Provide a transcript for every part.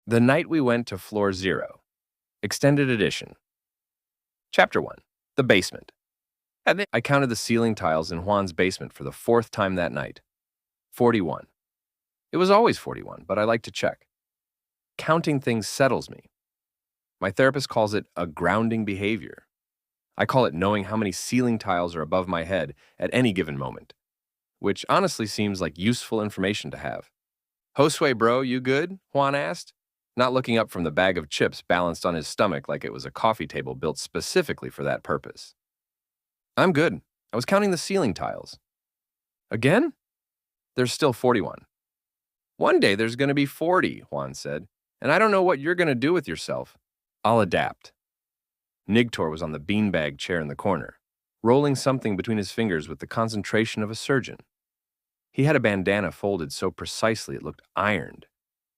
The Night We Went to Floor Zero, Extended Edition. Chapter 1. The Basement. I counted the ceiling tiles in Juan's basement for the fourth time that night. 41. It was always 41, but I like to check. Counting things settles me. My therapist calls it a grounding behavior. I call it knowing how many ceiling tiles are above my head at any given moment, which honestly seems like useful information to have. "Josue, bro, you good?" Juan asked, not looking up from the bag of chips balanced on his stomach like it was a coffee table built specifically for that purpose. "I'm good. I was counting the ceiling tiles." "Again?" "There's still 41. "One day there's going to be 40, Juan said, "and I don't know what you're going to do with yourself." "I'll adapt." Nigtor was on the beanbag chair in the corner, rolling something between his fingers with the concentration of a surgeon. He had a bandana folded so precisely it looked ironed,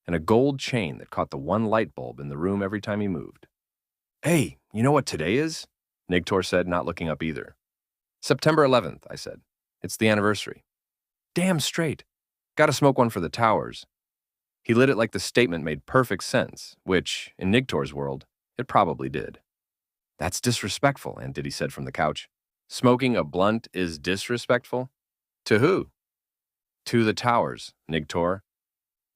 and a gold chain that caught the one light bulb in the room every time he moved. "Hey, you know what today is?" Nigtor said, not looking up either. "September 11th, I said. "It's the anniversary." "Damn straight. Gotta smoke one for the towers." He lit it like the statement made perfect sense, which, in Nigtor's world, it probably did. "That's disrespectful," Aunt Diddy said from the couch. "Smoking a blunt is disrespectful? To who?" "To the towers, Nigtor.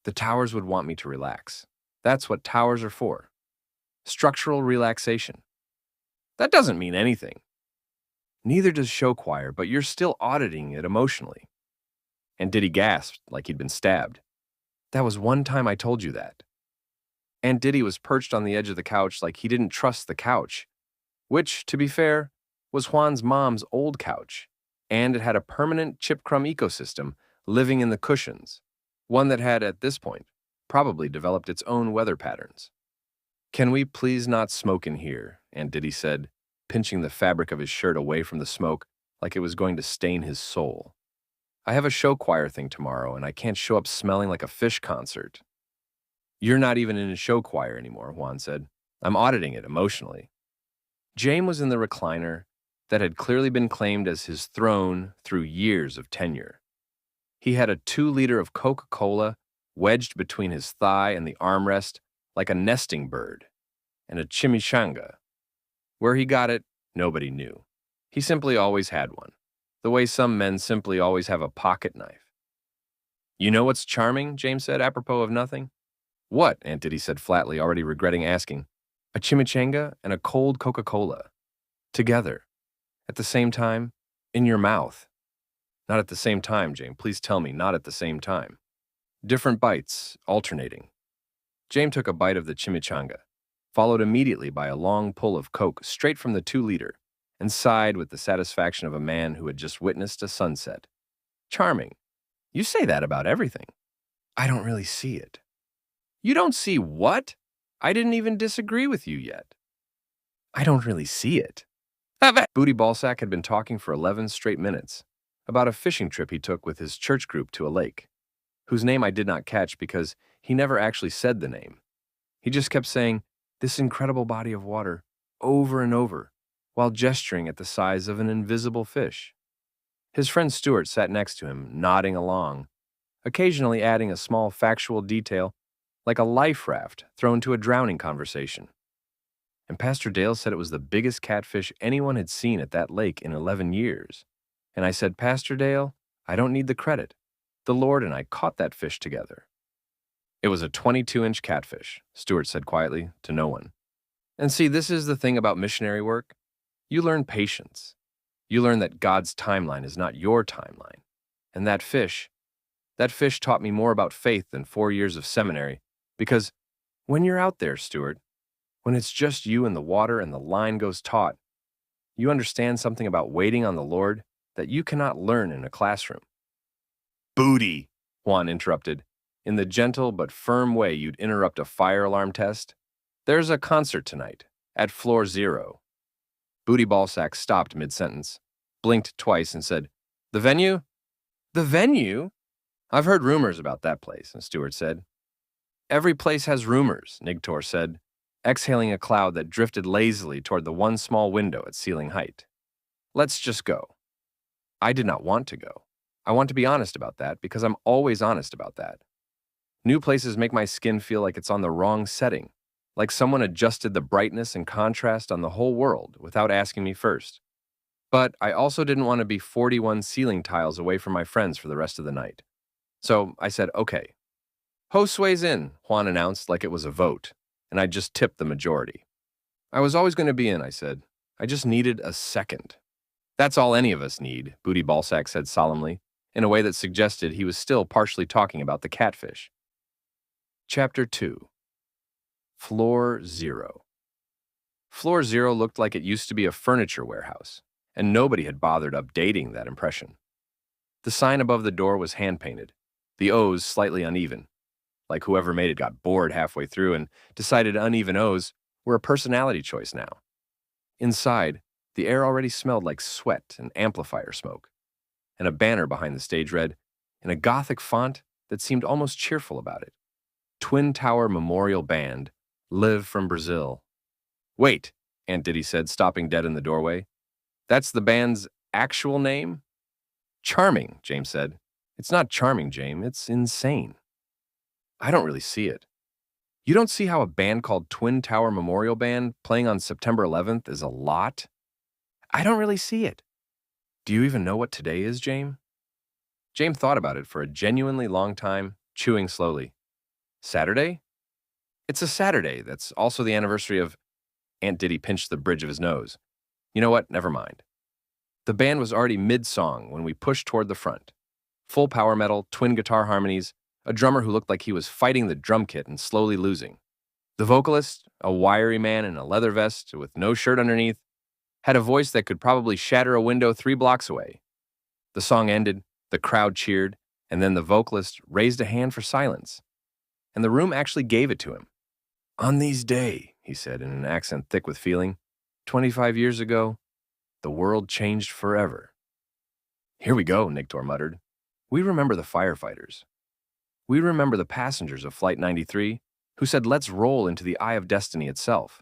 The towers would want me to relax. That's what towers are for. Structural relaxation." "That doesn't mean anything." "Neither does show choir, but you're still auditing it emotionally." And Diddy gasped like he'd been stabbed. "That was one time I told you that." Aunt Diddy was perched on the edge of the couch like he didn't trust the couch, which, to be fair, was Juan's mom's old couch, and it had a permanent chip crumb ecosystem living in the cushions, one that had, at this point, probably developed its own weather patterns. "Can we please not smoke in here?" Aunt Diddy said, pinching the fabric of his shirt away from the smoke like it was going to stain his soul. "I have a show choir thing tomorrow, and I can't show up smelling like a fish concert." "You're not even in a show choir anymore," Juan said. "I'm auditing it emotionally." James was in the recliner that had clearly been claimed as his throne through years of tenure. He had a 2-liter of Coca-Cola wedged between his thigh and the armrest like a nesting bird, and a chimichanga. Where he got it, nobody knew. He simply always had one, the way some men simply always have a pocket knife. "You know what's charming?" James said, apropos of nothing. "What?" Aunt Diddy said flatly, already regretting asking. "A chimichanga and a cold Coca-Cola. Together. At the same time. In your mouth." "Not at the same time, James. Please tell me, not at the same time." "Different bites, alternating." James took a bite of the chimichanga, followed immediately by a long pull of Coke straight from the 2-liter, and sighed with the satisfaction of a man who had just witnessed a sunset. "Charming. You say that about everything." "I don't really see it." "You don't see what? I didn't even disagree with you yet." "I don't really see it." Booty Ballsack had been talking for 11 straight minutes about a fishing trip he took with his church group to a lake, whose name I did not catch because he never actually said the name. He just kept saying, "this incredible body of water," over and over, while gesturing at the size of an invisible fish. His friend Stuart sat next to him, nodding along, occasionally adding a small factual detail like a life raft thrown to a drowning conversation. And Pastor Dale said it was the biggest catfish anyone had seen at that lake in 11 years. And I said, "Pastor Dale, I don't need the credit. The Lord and I caught that fish together." "It was a 22-inch catfish," Stuart said quietly, to no one. "And see, this is the thing about missionary work. You learn patience. You learn that God's timeline is not your timeline. And that fish taught me more about faith than 4 years of seminary, because when you're out there, Stuart, when it's just you and the water and the line goes taut, you understand something about waiting on the Lord that you cannot learn in a classroom." "Booty," Juan interrupted, in the gentle but firm way you'd interrupt a fire alarm test. "There's a concert tonight, at Floor Zero." Booty Ballsack stopped mid-sentence, blinked twice, and said, "The venue?" "The venue? I've heard rumors about that place," Stuart said. "Every place has rumors," Nigtor said, exhaling a cloud that drifted lazily toward the one small window at ceiling height. "Let's just go." I did not want to go. I want to be honest about that because I'm always honest about that. New places make my skin feel like it's on the wrong setting, like someone adjusted the brightness and contrast on the whole world without asking me first. But I also didn't want to be 41 ceiling tiles away from my friends for the rest of the night. So I said, okay. Host sways in, Juan announced like it was a vote, and I just tipped the majority. I was always going to be in, I said. I just needed a second. That's all any of us need, Booty Ballsack said solemnly, in a way that suggested he was still partially talking about the catfish. Chapter 2. Floor Zero. Floor Zero looked like it used to be a furniture warehouse, and nobody had bothered updating that impression. The sign above the door was hand-painted, the O's slightly uneven, like whoever made it got bored halfway through and decided uneven O's were a personality choice now. Inside, the air already smelled like sweat and amplifier smoke, and a banner behind the stage read, in a gothic font that seemed almost cheerful about it, Twin Tower Memorial Band, live from Brazil. Wait, Aunt Diddy said, stopping dead in the doorway. That's the band's actual name? Charming, James said. It's not charming, James, it's insane. I don't really see it. You don't see how a band called Twin Tower Memorial Band playing on September 11th is a lot? I don't really see it. Do you even know what today is, James? James thought about it for a genuinely long time, chewing slowly. Saturday? It's a Saturday. That's also the anniversary of... Aunt Diddy pinched the bridge of his nose. You know what? Never mind. The band was already mid-song when we pushed toward the front. Full power metal, twin guitar harmonies, a drummer who looked like he was fighting the drum kit and slowly losing. The vocalist, a wiry man in a leather vest with no shirt underneath, had a voice that could probably shatter a window 3 blocks away. The song ended, the crowd cheered, and then the vocalist raised a hand for silence. And the room actually gave it to him. On these day, he said in an accent thick with feeling, 25 years ago, the world changed forever. Here we go, Nictor muttered. We remember the firefighters. We remember the passengers of Flight 93 who said, let's roll into the eye of destiny itself.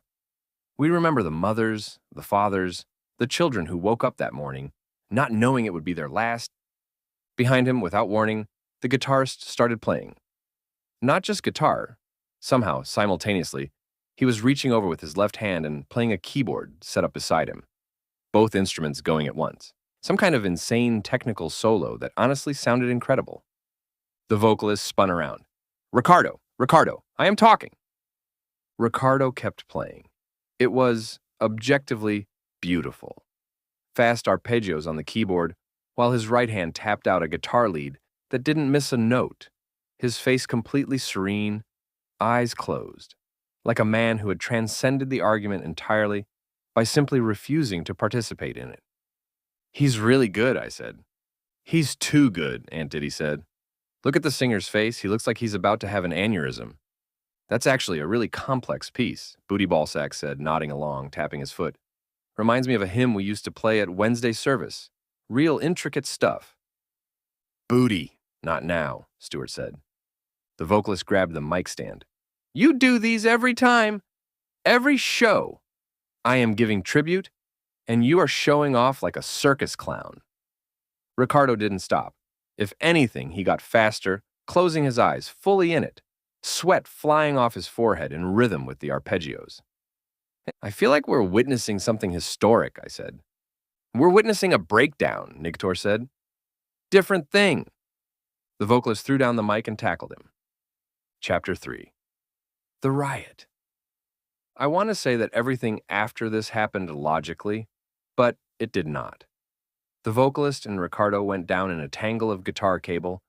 We remember the mothers, the fathers, the children who woke up that morning, not knowing it would be their last. Behind him, without warning, the guitarist started playing. Not just guitar. Somehow, simultaneously, he was reaching over with his left hand and playing a keyboard set up beside him, both instruments going at once. Some kind of insane technical solo that honestly sounded incredible. The vocalist spun around. Ricardo, I am talking. Ricardo kept playing. It was, objectively, beautiful. Fast arpeggios on the keyboard, while his right hand tapped out a guitar lead that didn't miss a note, his face completely serene, eyes closed, like a man who had transcended the argument entirely by simply refusing to participate in it. He's really good, I said. He's too good, Aunt Diddy said. Look at the singer's face. He looks like he's about to have an aneurysm. That's actually a really complex piece, Booty Ballsack said, nodding along, tapping his foot. Reminds me of a hymn we used to play at Wednesday service. Real intricate stuff. Booty, not now, Stewart said. The vocalist grabbed the mic stand. You do these every time. Every show. I am giving tribute, and you are showing off like a circus clown. Ricardo didn't stop. If anything, he got faster, closing his eyes, fully in it, sweat flying off his forehead in rhythm with the arpeggios. I feel like we're witnessing something historic, I said. We're witnessing a breakdown, Nictor said. Different thing. The vocalist threw down the mic and tackled him. Chapter 3. The Riot. I want to say that everything after this happened logically, but it did not. The vocalist and Ricardo went down in a tangle of guitar cable,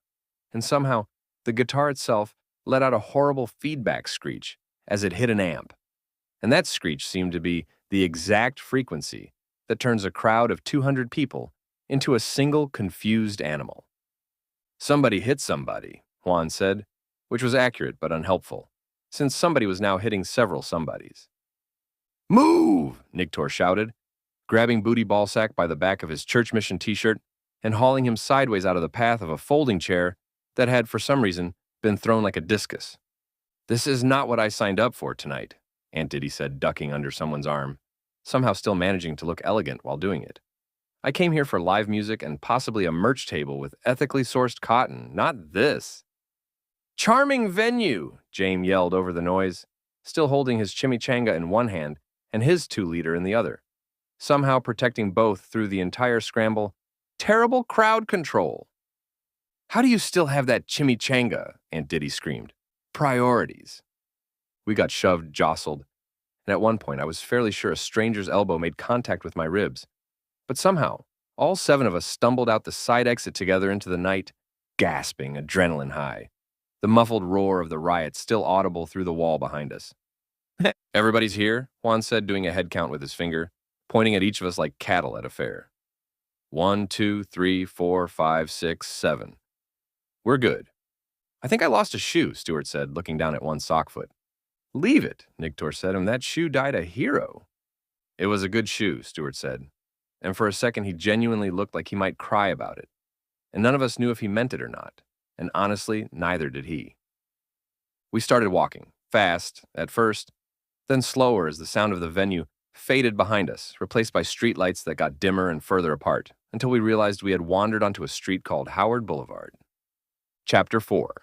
and somehow the guitar itself let out a horrible feedback screech as it hit an amp. And that screech seemed to be the exact frequency that turns a crowd of 200 people into a single confused animal. Somebody hit somebody, Juan said, which was accurate but unhelpful, since somebody was now hitting several somebodies. Move, Nictor shouted, grabbing Booty Ballsack by the back of his church mission t-shirt and hauling him sideways out of the path of a folding chair that had, for some reason, been thrown like a discus. This is not what I signed up for tonight, Aunt Diddy said, ducking under someone's arm, somehow still managing to look elegant while doing it. I came here for live music and possibly a merch table with ethically sourced cotton, not this. Charming venue, James yelled over the noise, still holding his chimichanga in one hand and his 2-liter in the other, somehow protecting both through the entire scramble. Terrible crowd control. How do you still have that chimichanga? Aunt Diddy screamed. Priorities. We got shoved, jostled, and at one point I was fairly sure a stranger's elbow made contact with my ribs. But somehow, all 7 of us stumbled out the side exit together into the night, gasping, adrenaline high, the muffled roar of the riot still audible through the wall behind us. Everybody's here, Juan said, doing a head count with his finger, pointing at each of us like cattle at a fair. 1, 2, 3, 4, 5, 6, 7. We're good. I think I lost a shoe, Stuart said, looking down at one sock foot. Leave it, Nictor said, and that shoe died a hero. It was a good shoe, Stuart said, and for a second he genuinely looked like he might cry about it, and none of us knew if he meant it or not, and honestly, neither did he. We started walking, fast, at first, then slower as the sound of the venue faded behind us, replaced by streetlights that got dimmer and further apart, until we realized we had wandered onto a street called Howard Boulevard. Chapter 4.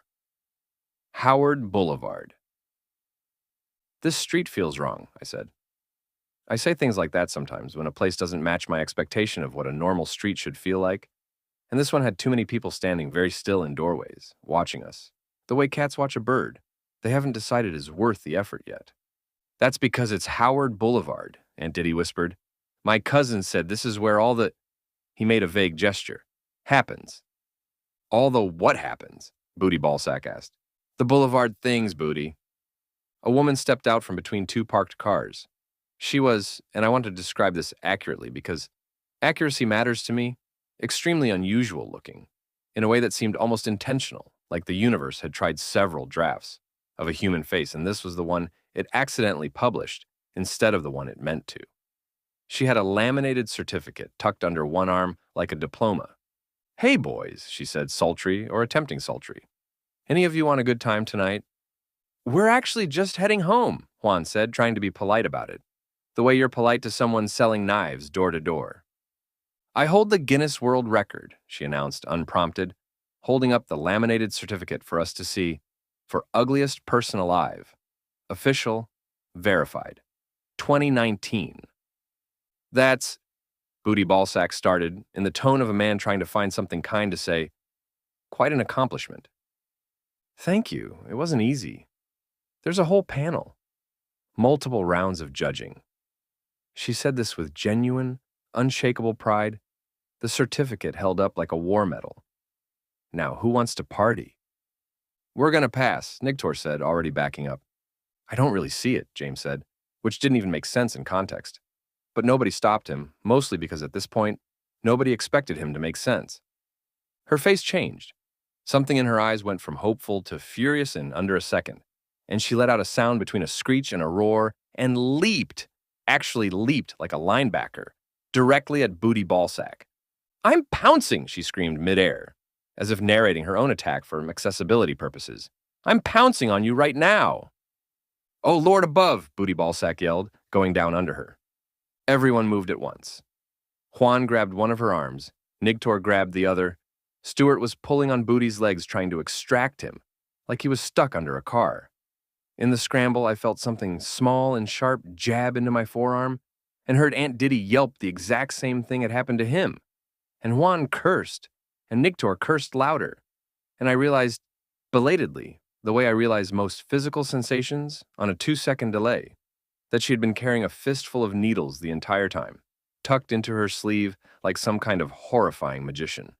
Howard Boulevard. This street feels wrong, I said. I say things like that sometimes when a place doesn't match my expectation of what a normal street should feel like, and this one had too many people standing very still in doorways, watching us, the way cats watch a bird. They haven't decided it's worth the effort yet. That's because it's Howard Boulevard, Aunt Diddy whispered. My cousin said this is where all the... He made a vague gesture. Happens. All the what happens? Booty Ballsack asked. The boulevard things, Booty. A woman stepped out from between 2 parked cars. She was, and I want to describe this accurately because accuracy matters to me, extremely unusual looking, in a way that seemed almost intentional, like the universe had tried several drafts of a human face, and this was the one it accidentally published instead of the one it meant to. She had a laminated certificate tucked under one arm like a diploma. Hey, boys, she said, sultry or attempting sultry. Any of you want a good time tonight? We're actually just heading home, Juan said, trying to be polite about it, the way you're polite to someone selling knives door to door. I hold the Guinness World Record, she announced, unprompted, holding up the laminated certificate for us to see, for ugliest person alive. Official, verified. 2019. That's, Booty Ballsack started, in the tone of a man trying to find something kind to say, quite an accomplishment. Thank you, it wasn't easy. There's a whole panel. Multiple rounds of judging. She said this with genuine, unshakable pride, the certificate held up like a war medal. Now, who wants to party? We're gonna pass, Nictor said, already backing up. I don't really see it, James said, which didn't even make sense in context. But nobody stopped him, mostly because at this point, nobody expected him to make sense. Her face changed. Something in her eyes went from hopeful to furious in under a second, and she let out a sound between a screech and a roar and leaped, actually leaped like a linebacker, directly at Booty Ballsack. I'm pouncing, she screamed midair, as if narrating her own attack for accessibility purposes. I'm pouncing on you right now. Oh, Lord above, Booty Ballsack yelled, going down under her. Everyone moved at once. Juan grabbed one of her arms, Nigtor grabbed the other. Stuart was pulling on Booty's legs trying to extract him, like he was stuck under a car. In the scramble, I felt something small and sharp jab into my forearm and heard Aunt Diddy yelp the exact same thing had happened to him. And Juan cursed, and Nictor cursed louder. And I realized, belatedly, the way I realize most physical sensations on a 2-second delay, that she had been carrying a fistful of needles the entire time, tucked into her sleeve like some kind of horrifying magician.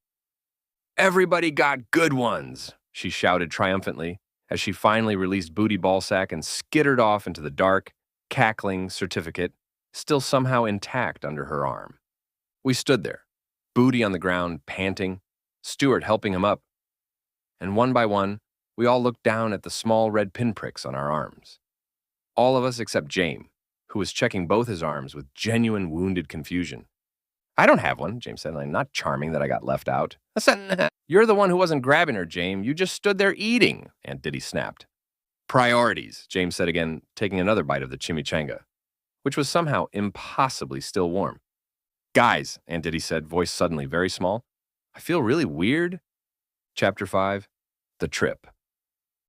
Everybody got good ones, she shouted triumphantly as she finally released Booty Ballsack and skittered off into the dark, cackling certificate, still somehow intact under her arm. We stood there, Booty on the ground, panting, Stuart helping him up, and one by one, we all looked down at the small red pinpricks on our arms. All of us except James, who was checking both his arms with genuine wounded confusion. I don't have one, James said. I'm not charming that I got left out. You're the one who wasn't grabbing her, James. You just stood there eating, Aunt Diddy snapped. Priorities, James said again, taking another bite of the chimichanga, which was somehow impossibly still warm. Guys, Aunt Diddy said, voice suddenly very small. I feel really weird. Chapter 5. The Trip.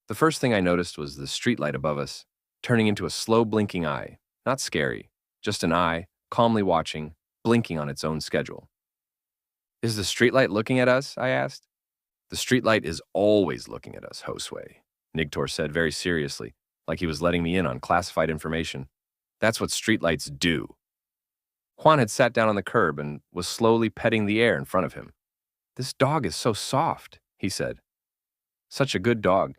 The first thing I noticed was the streetlight above us, turning into a slow blinking eye. Not scary, just an eye, calmly watching, blinking on its own schedule. Is the streetlight looking at us? I asked. The streetlight is always looking at us, Josue, Nigtor said very seriously, like he was letting me in on classified information. That's what streetlights do. Juan had sat down on the curb and was slowly petting the air in front of him. This dog is so soft, he said. Such a good dog.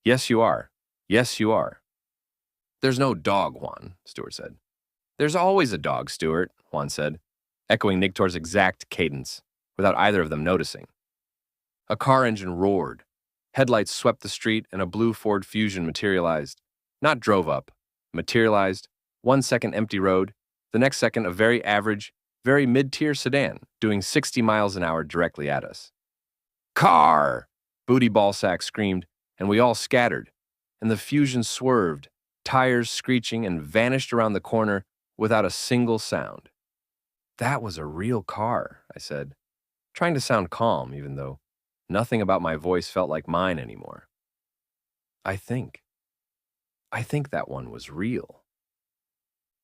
Yes, you are. Yes, you are. There's no dog, Juan, Stuart said. There's always a dog, Stuart, Juan said, echoing Nigtor's exact cadence, without either of them noticing. A car engine roared. Headlights swept the street and a blue Ford Fusion materialized. Not drove up, materialized. 1 second empty road, the next second a very average, very mid-tier sedan doing 60 miles an hour directly at us. Car! Booty Ballsack screamed, and we all scattered, and the Fusion swerved, tires screeching, and vanished around the corner without a single sound. That was a real car, I said, trying to sound calm even though nothing about my voice felt like mine anymore. I think that one was real.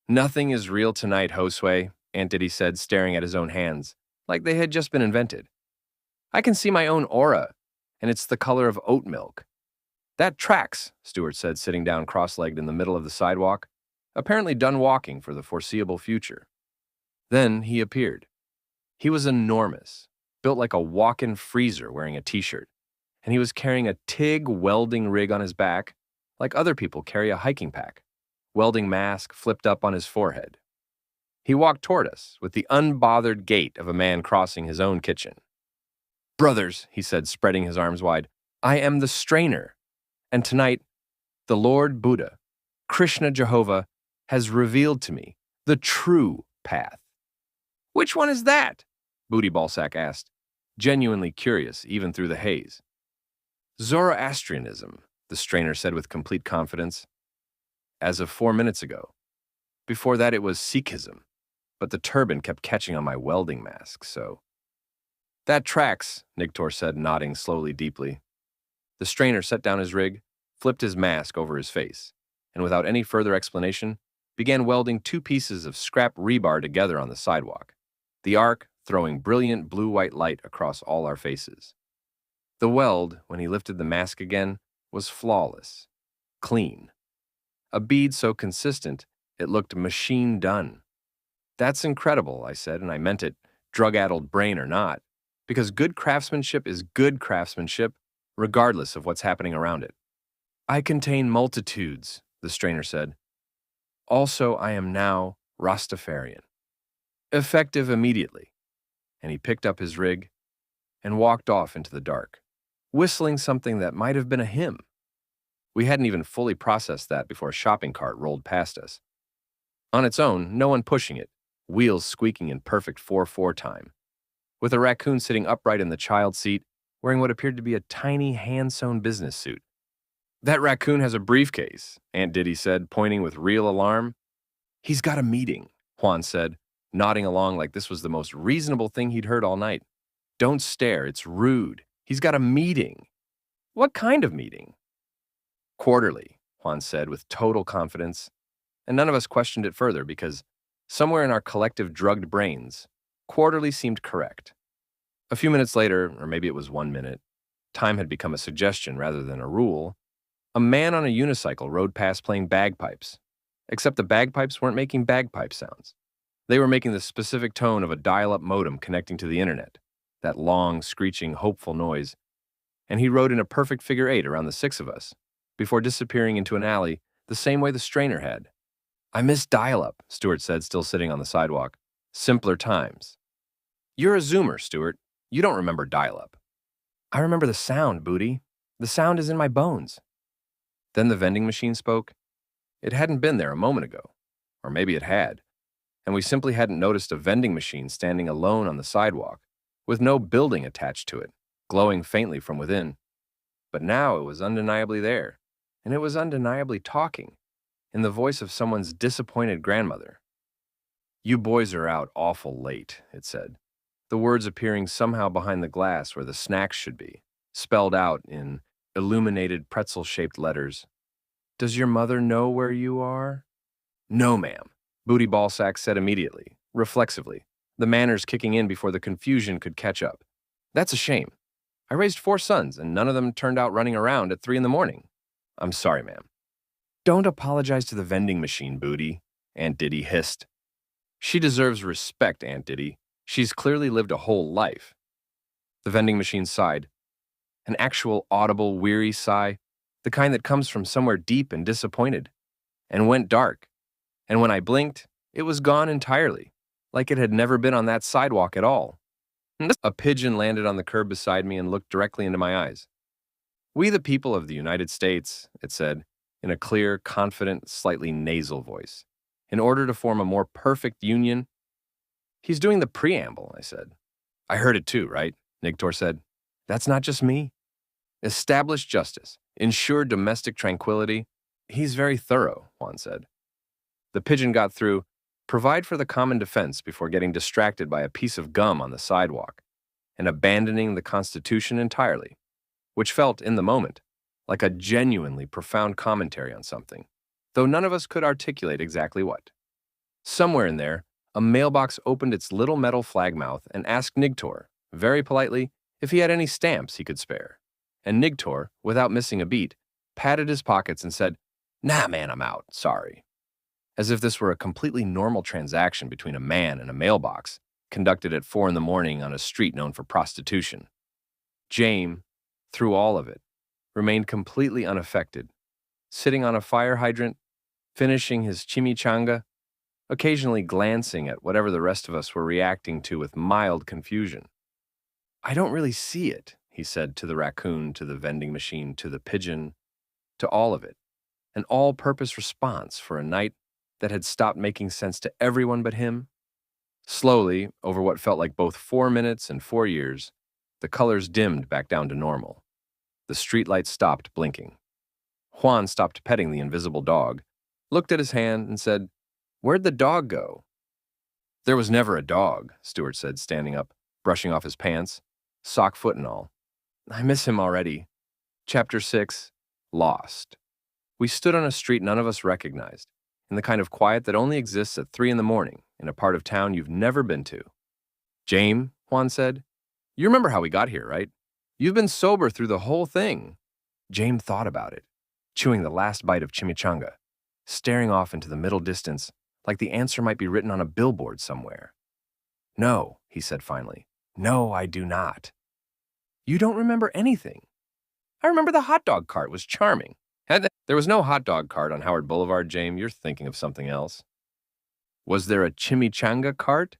Nothing is real tonight, Josue, Aunt Diddy said, staring at his own hands, like they had just been invented. I can see my own aura, and it's the color of oat milk. That tracks, Stuart said, sitting down cross-legged in the middle of the sidewalk, apparently done walking for the foreseeable future. Then he appeared. He was enormous, built like a walk-in freezer wearing a t-shirt, and he was carrying a TIG welding rig on his back, like other people carry a hiking pack, welding mask flipped up on his forehead. He walked toward us with the unbothered gait of a man crossing his own kitchen. Brothers, he said, spreading his arms wide, I am the strainer, and tonight, the Lord Buddha, Krishna Jehovah, has revealed to me the true path. Which one is that? Booty Ballsack asked, genuinely curious even through the haze. Zoroastrianism, the strainer said with complete confidence. As of 4 minutes ago. Before that it was Sikhism, but the turban kept catching on my welding mask, so... That tracks, Nigtor said, nodding slowly deeply. The strainer set down his rig, flipped his mask over his face, and without any further explanation, began welding 2 pieces of scrap rebar together on the sidewalk, the arc throwing brilliant blue-white light across all our faces. The weld, when he lifted the mask again, was flawless, clean. A bead so consistent, it looked machine-done. That's incredible, I said, and I meant it, drug-addled brain or not, because good craftsmanship is good craftsmanship, regardless of what's happening around it. I contain multitudes, the strainer said. Also, I am now Rastafarian. Effective immediately. And he picked up his rig and walked off into the dark, whistling something that might have been a hymn. We hadn't even fully processed that before a shopping cart rolled past us. On its own, no one pushing it, wheels squeaking in perfect 4/4 time, with a raccoon sitting upright in the child seat, wearing what appeared to be a tiny hand-sewn business suit. That raccoon has a briefcase, Aunt Diddy said, pointing with real alarm. He's got a meeting, Juan said, nodding along like this was the most reasonable thing he'd heard all night. Don't stare, it's rude. He's got a meeting. What kind of meeting? Quarterly, Juan said with total confidence, and none of us questioned it further because somewhere in our collective drugged brains, quarterly seemed correct. A few minutes later, or maybe it was 1 minute, time had become a suggestion rather than a rule, a man on a unicycle rode past playing bagpipes, except the bagpipes weren't making bagpipe sounds. They were making the specific tone of a dial-up modem connecting to the internet, that long, screeching, hopeful noise, and he rode in a perfect figure 8 around the 6 of us, before disappearing into an alley the same way the strainer had. I miss dial-up, Stuart said, still sitting on the sidewalk. Simpler times. You're a Zoomer, Stuart. You don't remember dial-up. I remember the sound, Booty. The sound is in my bones. Then the vending machine spoke. It hadn't been there a moment ago. Or maybe it had. And we simply hadn't noticed a vending machine standing alone on the sidewalk, with no building attached to it, glowing faintly from within. But now it was undeniably there, and it was undeniably talking, in the voice of someone's disappointed grandmother. You boys are out awful late, it said, the words appearing somehow behind the glass where the snacks should be, spelled out in illuminated pretzel-shaped letters. "Does your mother know where you are?" "No, ma'am," Booty Ballsack said immediately, reflexively, the manners kicking in before the confusion could catch up. "That's a shame. I raised 4 sons, and none of them turned out running around at 3 in the morning. I'm sorry, ma'am." "Don't apologize to the vending machine, Booty," Aunt Diddy hissed. "She deserves respect, Aunt Diddy. She's clearly lived a whole life." The vending machine sighed. An actual audible, weary sigh, the kind that comes from somewhere deep and disappointed, and went dark. And when I blinked, it was gone entirely, like it had never been on that sidewalk at all. A pigeon landed on the curb beside me and looked directly into my eyes. "We the people of the United States," it said, in a clear, confident, slightly nasal voice, "in order to form a more perfect union—" "He's doing the preamble," I said. "I heard it too, right?" Nigtor said. "That's not just me. Establish justice, ensure domestic tranquility." "He's very thorough," Juan said. The pigeon got through, "Provide for the common defense," before getting distracted by a piece of gum on the sidewalk and abandoning the Constitution entirely, which felt, in the moment, like a genuinely profound commentary on something, though none of us could articulate exactly what. Somewhere in there, a mailbox opened its little metal flag mouth and asked Nigtor, very politely, if he had any stamps he could spare. And Nigtor, without missing a beat, patted his pockets and said, "Nah, man, I'm out, sorry." As if this were a completely normal transaction between a man and a mailbox, conducted at 4 in the morning on a street known for prostitution. James, through all of it, remained completely unaffected, sitting on a fire hydrant, finishing his chimichanga, occasionally glancing at whatever the rest of us were reacting to with mild confusion. "I don't really see it," he said to the raccoon, to the vending machine, to the pigeon, to all of it. An all-purpose response for a night that had stopped making sense to everyone but him. Slowly, over what felt like both 4 minutes and 4 years, the colors dimmed back down to normal. The streetlights stopped blinking. Juan stopped petting the invisible dog, looked at his hand, and said, "Where'd the dog go?" "There was never a dog," Stewart said, standing up, brushing off his pants, sock foot and all. "I miss him already." Chapter 6, Lost. We stood on a street none of us recognized, in the kind of quiet that only exists at 3 in the morning, in a part of town you've never been to. "James," Juan said, "you remember how we got here, right? You've been sober through the whole thing." James thought about it, chewing the last bite of chimichanga, staring off into the middle distance, like the answer might be written on a billboard somewhere. "No," he said finally. "No, I do not." "You don't remember anything." "I remember the hot dog cart was charming." "There was no hot dog cart on Howard Boulevard, James. You're thinking of something else." "Was there a chimichanga cart?"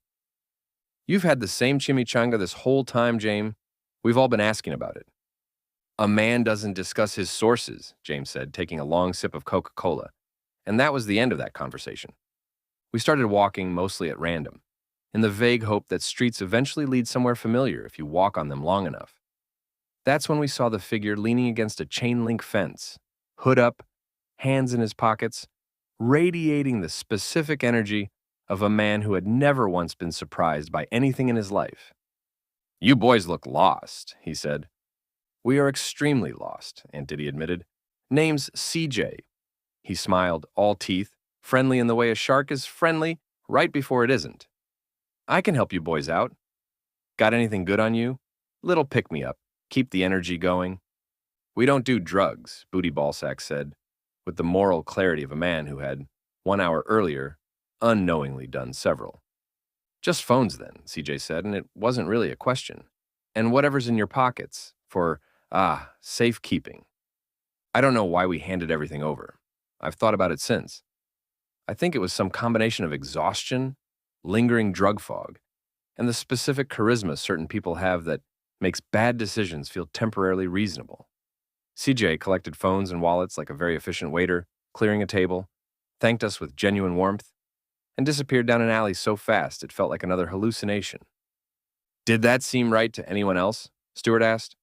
"You've had the same chimichanga this whole time, James. We've all been asking about it." "A man doesn't discuss his sources," James said, taking a long sip of Coca-Cola. And that was the end of that conversation. We started walking mostly at random, in the vague hope that streets eventually lead somewhere familiar if you walk on them long enough. That's when we saw the figure leaning against a chain-link fence, hood up, hands in his pockets, radiating the specific energy of a man who had never once been surprised by anything in his life. "You boys look lost," he said. "We are extremely lost," Aunt Diddy admitted. "Name's CJ." He smiled, all teeth, friendly in the way a shark is friendly right before it isn't. "I can help you boys out. Got anything good on you? Little pick-me-up. Keep the energy going." "We don't do drugs," Booty Ballsack said, with the moral clarity of a man who had, 1 hour earlier, unknowingly done several. "Just phones then," CJ said, and it wasn't really a question. "And whatever's in your pockets, for, safekeeping." I don't know why we handed everything over. I've thought about it since. I think it was some combination of exhaustion, lingering drug fog, and the specific charisma certain people have that makes bad decisions feel temporarily reasonable. CJ collected phones and wallets like a very efficient waiter, clearing a table, thanked us with genuine warmth, and disappeared down an alley so fast it felt like another hallucination. "Did that seem right to anyone else?" Stewart asked.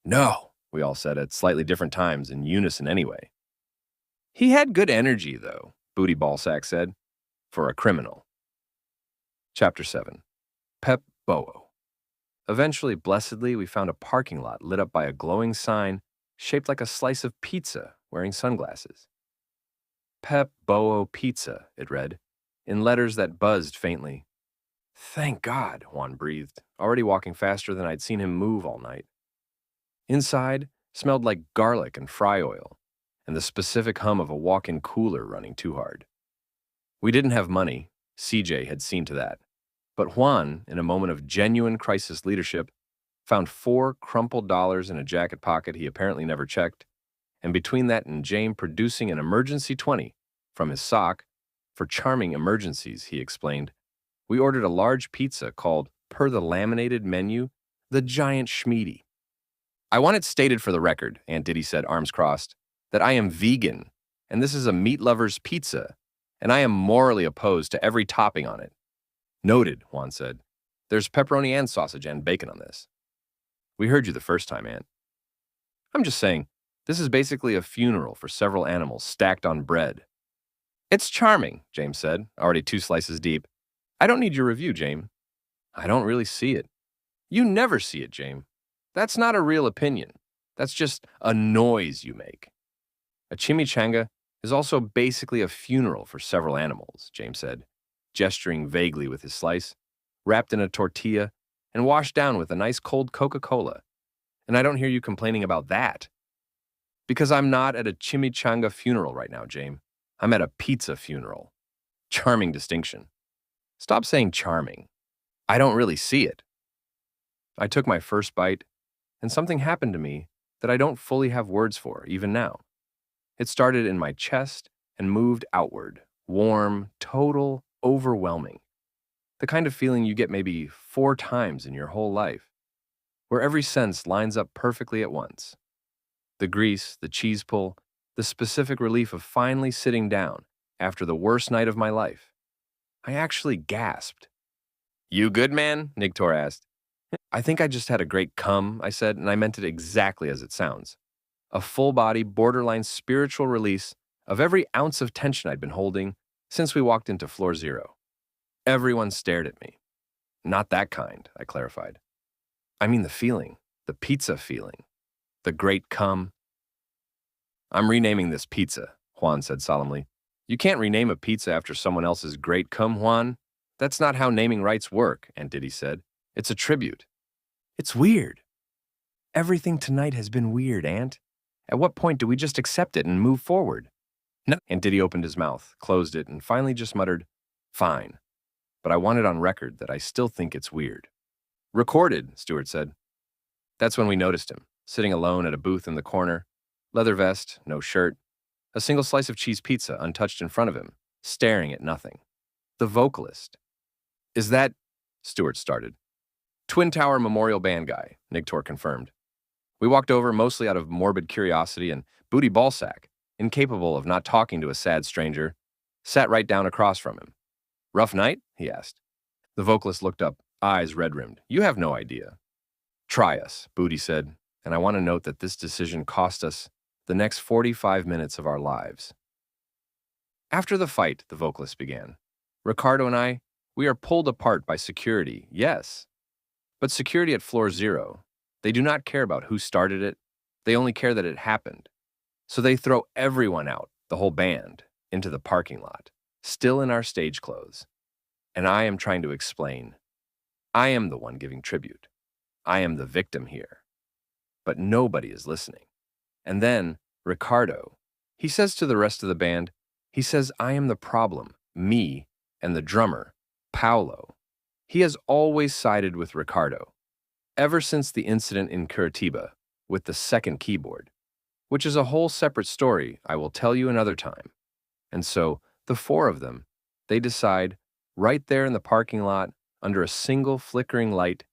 "No," we all said at slightly different times, in unison anyway. "He had good energy, though," Booty Ballsack said, "for a criminal." Chapter 7. Pep Bowo. Eventually, blessedly, we found a parking lot lit up by a glowing sign shaped like a slice of pizza, wearing sunglasses. Pep Bo Pizza, it read, in letters that buzzed faintly. Thank God, Juan breathed, already walking faster than I'd seen him move all night. Inside smelled like garlic and fry oil, and the specific hum of a walk-in cooler running too hard. We didn't have money, CJ had seen to that. But Juan, in a moment of genuine crisis leadership, found 4 crumpled dollars in a jacket pocket he apparently never checked, and between that and James producing an emergency 20 from his sock, for charming emergencies, he explained, we ordered a large pizza called, per the laminated menu, the Giant Schmeedy. I want it stated for the record, Aunt Diddy said, arms crossed, that I am vegan, and this is a meat lover's pizza, and I am morally opposed to every topping on it. Noted, Juan said. There's pepperoni and sausage and bacon on this. We heard you the first time, Aunt. I'm just saying, this is basically a funeral for several animals stacked on bread. It's charming, James said, already 2 slices deep. I don't need your review, James. I don't really see it. You never see it, James. That's not a real opinion. That's just a noise you make. A chimichanga is also basically a funeral for several animals, James said, gesturing vaguely with his slice, wrapped in a tortilla and washed down with a nice cold Coca-Cola. And I don't hear you complaining about that. Because I'm not at a chimichanga funeral right now, James. I'm at a pizza funeral. Charming distinction. Stop saying charming. I don't really see it. I took my first bite, and something happened to me that I don't fully have words for, even now. It started in my chest and moved outward, warm, total, overwhelming. The kind of feeling you get maybe 4 times in your whole life, where every sense lines up perfectly at once. The grease, the cheese pull, the specific relief of finally sitting down after the worst night of my life. I actually gasped. You good, man? Nigtor asked. I think I just had a great cum, I said, and I meant it exactly as it sounds. A full-body, borderline spiritual release of every ounce of tension I'd been holding since we walked into floor 0. Everyone stared at me. Not that kind, I clarified. I mean the feeling, the pizza feeling, the great cum. I'm renaming this pizza, Juan said solemnly. You can't rename a pizza after someone else's great cum, Juan. That's not how naming rights work, Aunt Diddy said. It's a tribute. It's weird. Everything tonight has been weird, Aunt. At what point do we just accept it and move forward? No. Aunt Diddy opened his mouth, closed it, and finally just muttered, fine. But I want it on record that I still think it's weird. Recorded, Stewart said. That's when we noticed him, sitting alone at a booth in the corner, leather vest, no shirt, a single slice of cheese pizza untouched in front of him, staring at nothing. The vocalist. Is that, Stewart started. Twin Tower Memorial Band guy, Nigtor confirmed. We walked over mostly out of morbid curiosity and booty ballsack, incapable of not talking to a sad stranger, sat right down across from him. Rough night? He asked. The vocalist looked up, eyes red-rimmed. You have no idea. Try us, Booty said, and I want to note that this decision cost us the next 45 minutes of our lives. After the fight, the vocalist began, Ricardo and I, we are pulled apart by security, yes. But security at floor 0, they do not care about who started it. They only care that it happened. So they throw everyone out, the whole band, into the parking lot, still in our stage clothes. And I am trying to explain. I am the one giving tribute. I am the victim here. But nobody is listening. And then, Ricardo, he says to the rest of the band, he says I am the problem, me, and the drummer, Paolo. He has always sided with Ricardo, ever since the incident in Curitiba with the second keyboard, which is a whole separate story I will tell you another time. And so, the 4 of them, they decide, right there in the parking lot, under a single flickering light,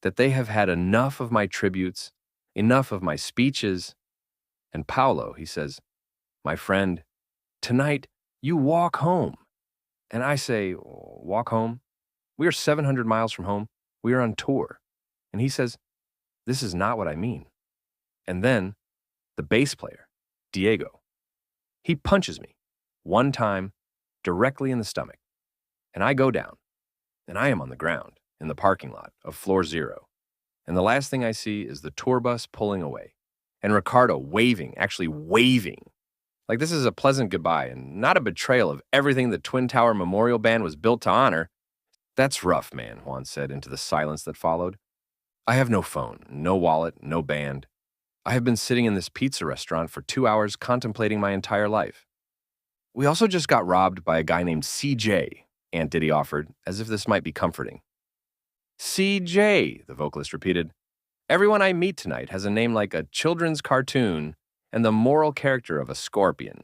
that they have had enough of my tributes, enough of my speeches. And Paolo, he says, my friend, tonight you walk home. And I say, walk home? We are 700 miles from home. We are on tour. And he says, this is not what I mean. And then the bass player, Diego, he punches me one time directly in the stomach. And I go down, and I am on the ground in the parking lot of floor 0. And the last thing I see is the tour bus pulling away. and Ricardo waving, actually waving. Like this is a pleasant goodbye and not a betrayal of everything the Twin Tower Memorial Band was built to honor. That's rough, man, Juan said into the silence that followed. I have no phone, no wallet, no band. I have been sitting in this pizza restaurant for 2 hours contemplating my entire life. We also just got robbed by a guy named CJ, Aunt Diddy offered, as if this might be comforting. CJ, the vocalist repeated. Everyone I meet tonight has a name like a children's cartoon and the moral character of a scorpion.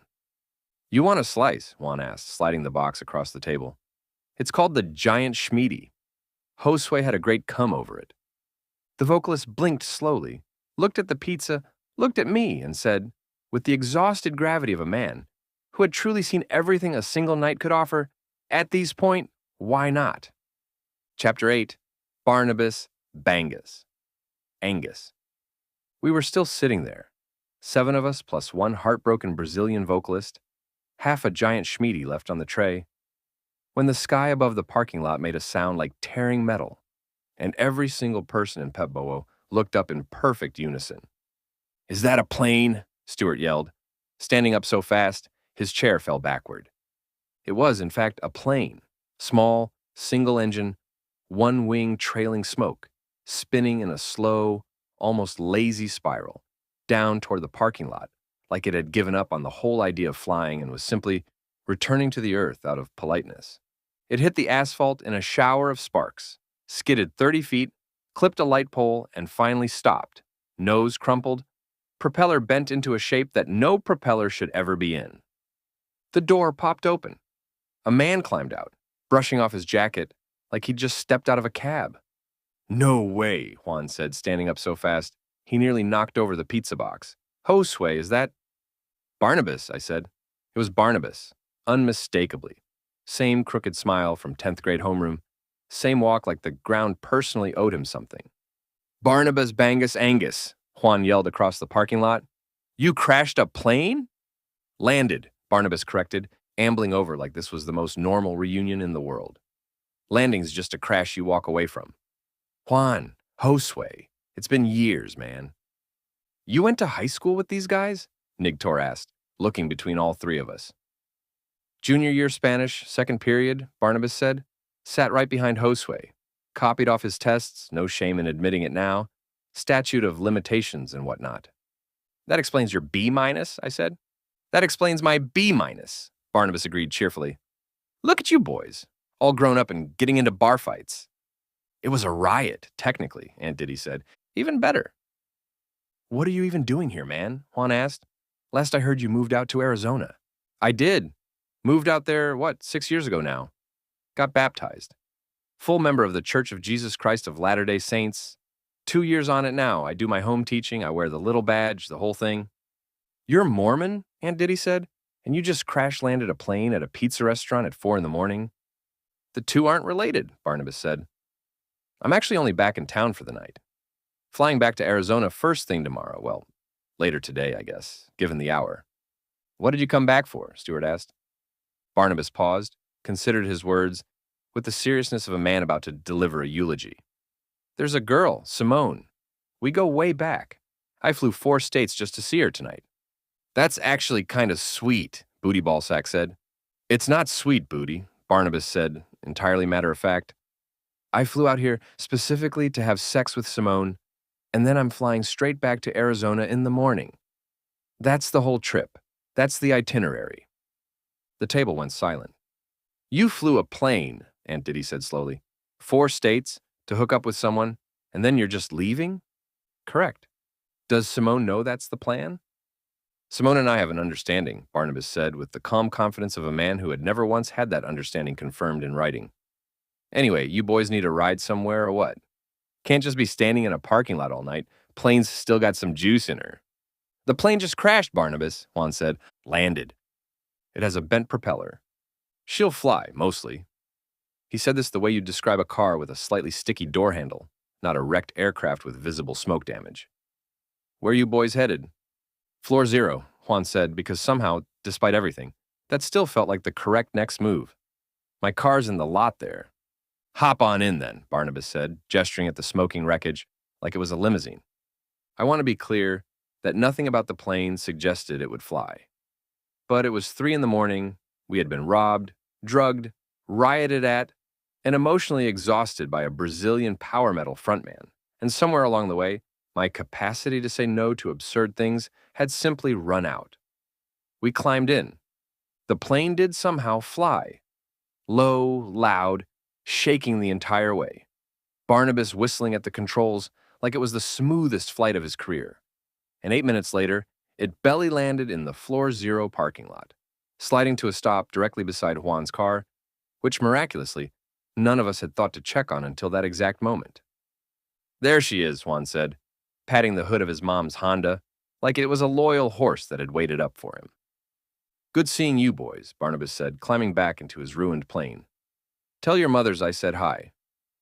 You want a slice? Juan asked, sliding the box across the table. It's called the Giant Schmeedy. Josue had a great come over it. The vocalist blinked slowly, looked at the pizza, looked at me, and said, with the exhausted gravity of a man who had truly seen everything a single night could offer, at this point, why not? Chapter 8, Barnabas Bangus. Angus. We were still sitting there, 7 of us plus one heartbroken Brazilian vocalist, half a giant schmeedy left on the tray, when the sky above the parking lot made a sound like tearing metal, and every single person in Pepboa looked up in perfect unison. Is that a plane? Stuart yelled, standing up so fast his chair fell backward. It was, in fact, a plane, small, single-engine, one-wing trailing smoke, spinning in a slow, almost lazy spiral, down toward the parking lot, like it had given up on the whole idea of flying and was simply returning to the earth out of politeness. It hit the asphalt in a shower of sparks, skidded 30 feet, clipped a light pole, and finally stopped, nose crumpled, propeller bent into a shape that no propeller should ever be in. The door popped open. A man climbed out, brushing off his jacket like he'd just stepped out of a cab. No way, Juan said, standing up so fast he nearly knocked over the pizza box. Josue, is that? Barnabas, I said. It was Barnabas, unmistakably. Same crooked smile from 10th grade homeroom, same walk like the ground personally owed him something. Barnabas Bangus Angus, Juan yelled across the parking lot. You crashed a plane? Landed, Barnabas corrected, ambling over like this was the most normal reunion in the world. Landing's just a crash you walk away from. Juan, Josue, it's been years, man. You went to high school with these guys? Nigtor asked, looking between all 3 of us. Junior year Spanish, second period, Barnabas said. Sat right behind Josue. Copied off his tests, no shame in admitting it now. Statute of limitations and whatnot. That explains your B-, I said. That explains my B-, Barnabas agreed cheerfully. Look at you boys, all grown up and getting into bar fights. It was a riot, technically, Aunt Diddy said. Even better. What are you even doing here, man? Juan asked. Last I heard you moved out to Arizona. I did. Moved out there, 6 years ago now. Got baptized. Full member of the Church of Jesus Christ of Latter-day Saints. 2 years on it now. I do my home teaching. I wear the little badge, the whole thing. You're Mormon, Aunt Diddy said, and you just crash-landed a plane at a pizza restaurant at 4 a.m? The two aren't related, Barnabas said. I'm actually only back in town for the night. Flying back to Arizona first thing tomorrow. Well, later today, I guess, given the hour. What did you come back for? Stuart asked. Barnabas paused, considered his words, with the seriousness of a man about to deliver a eulogy. There's a girl, Simone. We go way back. I flew 4 states just to see her tonight. That's actually kind of sweet, Booty Ballsack said. It's not sweet, Booty, Barnabas said, entirely matter of fact. I flew out here specifically to have sex with Simone, and then I'm flying straight back to Arizona in the morning. That's the whole trip. That's the itinerary. The table went silent. You flew a plane, Aunt Diddy said slowly. 4 states to hook up with someone, and then you're just leaving? Correct. Does Simone know that's the plan? Simone and I have an understanding, Barnabas said with the calm confidence of a man who had never once had that understanding confirmed in writing. Anyway, you boys need a ride somewhere or what? Can't just be standing in a parking lot all night. Plane's still got some juice in her. The plane just crashed, Barnabas, Juan said. Landed. It has a bent propeller. She'll fly, mostly. He said this the way you'd describe a car with a slightly sticky door handle, not a wrecked aircraft with visible smoke damage. Where are you boys headed? Floor 0, Juan said, because somehow, despite everything, that still felt like the correct next move. My car's in the lot there. Hop on in then, Barnabas said, gesturing at the smoking wreckage like it was a limousine. I want to be clear, that nothing about the plane suggested it would fly. But it was 3 in the morning, we had been robbed, drugged, rioted at, and emotionally exhausted by a Brazilian power metal frontman. And somewhere along the way, my capacity to say no to absurd things had simply run out. We climbed in. The plane did somehow fly. Low, loud, shaking the entire way. Barnabas whistling at the controls like it was the smoothest flight of his career. And 8 minutes later, it belly landed in the floor zero parking lot, sliding to a stop directly beside Juan's car, which miraculously, none of us had thought to check on until that exact moment. "There she is," Juan said, patting the hood of his mom's Honda, like it was a loyal horse that had waited up for him. "Good seeing you boys," Barnabas said, climbing back into his ruined plane. "Tell your mothers I said hi.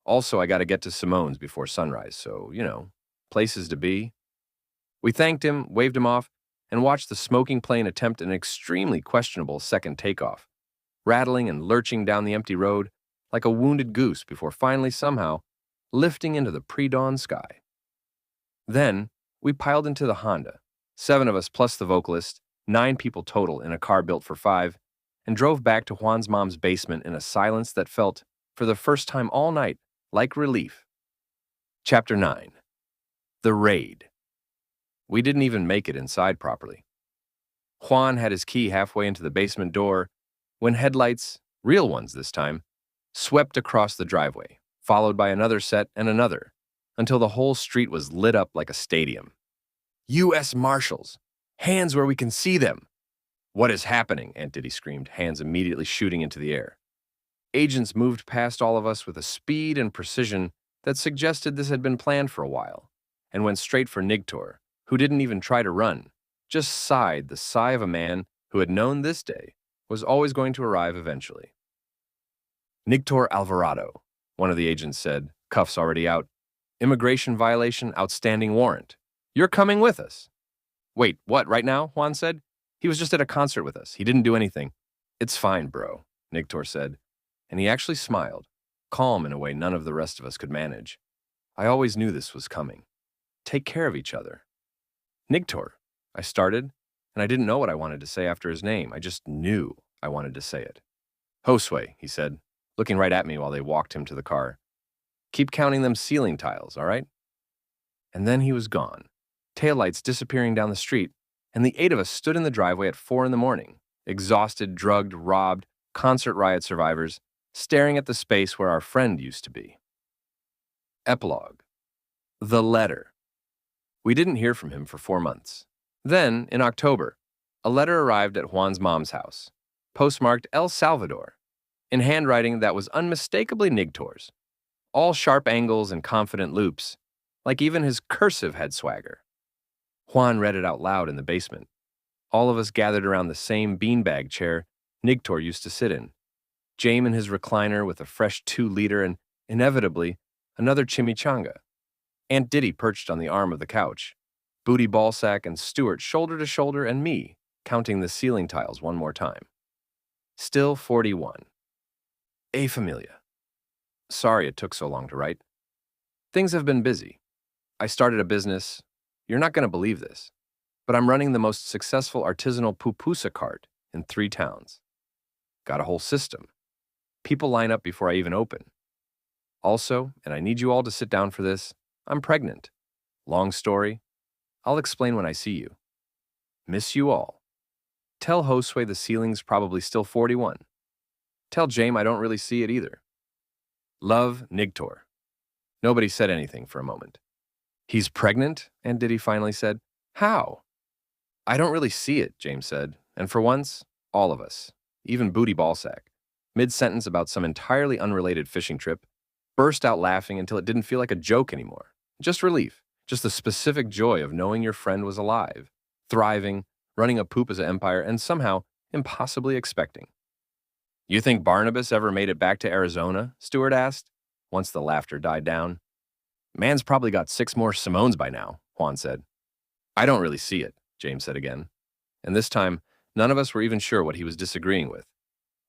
Also, I gotta get to Simone's before sunrise, so, places to be." We thanked him, waved him off, and watched the smoking plane attempt an extremely questionable second takeoff, rattling and lurching down the empty road like a wounded goose before finally somehow lifting into the pre-dawn sky. Then, we piled into the Honda, 7 of us plus the vocalist, 9 people total in a car built for 5, and drove back to Juan's mom's basement in a silence that felt, for the first time all night, like relief. Chapter 9. The Raid. We didn't even make it inside properly. Juan had his key halfway into the basement door when headlights, real ones this time, swept across the driveway, followed by another set and another, until the whole street was lit up like a stadium. "U.S. Marshals! Hands where we can see them!" "What is happening?" Aunt Diddy screamed, hands immediately shooting into the air. Agents moved past all of us with a speed and precision that suggested this had been planned for a while, and went straight for Nigtor, who didn't even try to run, just sighed the sigh of a man who had known this day was always going to arrive eventually. "Nigtor Alvarado," one of the agents said, cuffs already out. "Immigration violation, outstanding warrant. You're coming with us." "Wait, what, right now?" Juan said. "He was just at a concert with us. He didn't do anything." "It's fine, bro," Nigtor said, and he actually smiled, calm in a way none of the rest of us could manage. "I always knew this was coming. Take care of each other." "Nigtor," I started, and I didn't know what I wanted to say after his name. I just knew I wanted to say it. "Josue," he said, looking right at me while they walked him to the car. "Keep counting them ceiling tiles, all right?" And then he was gone, taillights disappearing down the street, and the 8 of us stood in the driveway at 4 in the morning, exhausted, drugged, robbed, concert riot survivors, staring at the space where our friend used to be. Epilogue. The letter. We didn't hear from him for 4 months. Then, in October, a letter arrived at Juan's mom's house, postmarked El Salvador, in handwriting that was unmistakably Nigtor's. All sharp angles and confident loops, like even his cursive had swagger. Juan read it out loud in the basement. All of us gathered around the same beanbag chair Nigtor used to sit in. James in his recliner with a fresh 2-liter and, inevitably, another chimichanga. Aunt Diddy perched on the arm of the couch. Booty Ballsack and Stuart shoulder to shoulder, and me, counting the ceiling tiles one more time. Still 41. A familia. Sorry it took so long to write. Things have been busy. I started a business. You're not going to believe this, but I'm running the most successful artisanal pupusa cart in 3 towns. Got a whole system. People line up before I even open. Also, and I need you all to sit down for this, I'm pregnant. Long story. I'll explain when I see you. Miss you all. Tell Josue the ceiling's probably still 41. Tell James I don't really see it either. Love, Nigtor. Nobody said anything for a moment. "He's pregnant?" Aunt Diddy finally said. "How?" "I don't really see it," James said, and for once, all of us, even Booty Ballsack, mid-sentence about some entirely unrelated fishing trip, burst out laughing until it didn't feel like a joke anymore. Just relief, just the specific joy of knowing your friend was alive, thriving, running a pupusa empire, and somehow impossibly expecting. "You think Barnabas ever made it back to Arizona?" Stuart asked, once the laughter died down. "Man's probably got 6 more Simones by now," Juan said. "I don't really see it," James said again. And this time, none of us were even sure what he was disagreeing with.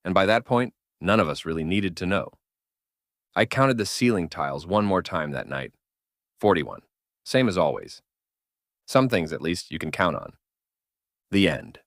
And by that point, none of us really needed to know. I counted the ceiling tiles one more time that night. 41. Same as always. Some things, at least, you can count on. The end.